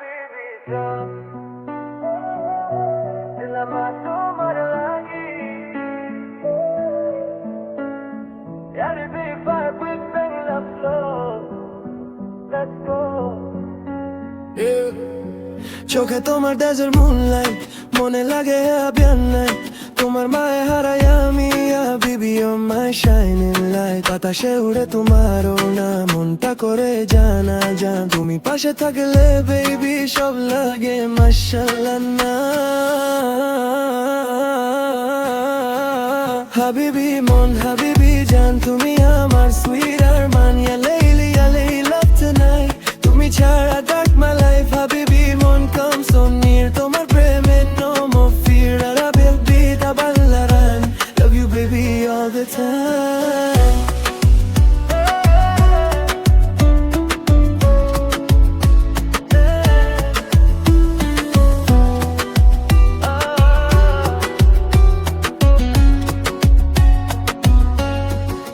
habibi sab dilama tumhar lagi yaar be vibe with Bangla flow let's go চোখে তোমার ডেজার moonlight মনে লাগে আবিয়ান night তোমার মায়ে হারাই আমি হাবিবি ও মাই শাইনিং লাইট বাতাসে উড়ে তোমারও না মনটা করে জানা জান তুমি পাশে থাকলে বেবি সব লাগে মাশাআল্লাহ না হাবিবি মন হাবিবি জান তুমি আমার সুইট আরমান ইয়া লেইলি লাভ টুনাইট তুমি ছাড়া ডার্ক মাই লাইফ হাবিবি মন কাম সো নিয়ার তোমার প্রেমে নো মোর ফিয়ার আর বেবি তাবাল্লারান love you baby all the time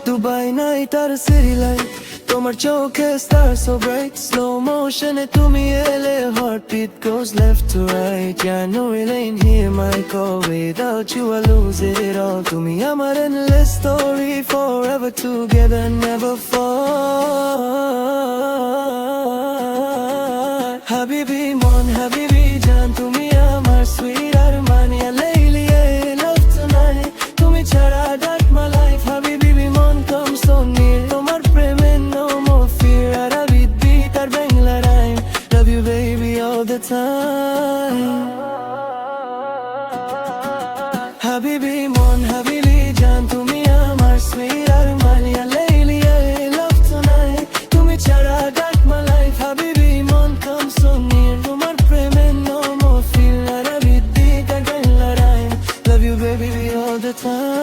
Dubai night আর city light তোমার চোখে star so bright slow motion এ তুমি এলে heartbeat goes left to right yeah I know it ain't here my call without you I lose it all তুমি আমার endless story forever together never fall habibi mon habibi জান তুমি আমার sweet arman ya layli love tonight তুমি ছাড়া dark my life habibi mon come so near তোমার প্রেমে no more fear R beat R Bangla rhyme love you baby all the time habibi mon habibi জান তুমি আমার sweet arman ya layli love tonight তুমি ছাড়া dark my life habibi mon come so near তোমার প্রেমে no more fear R beat R Bangla rhyme love you baby all the time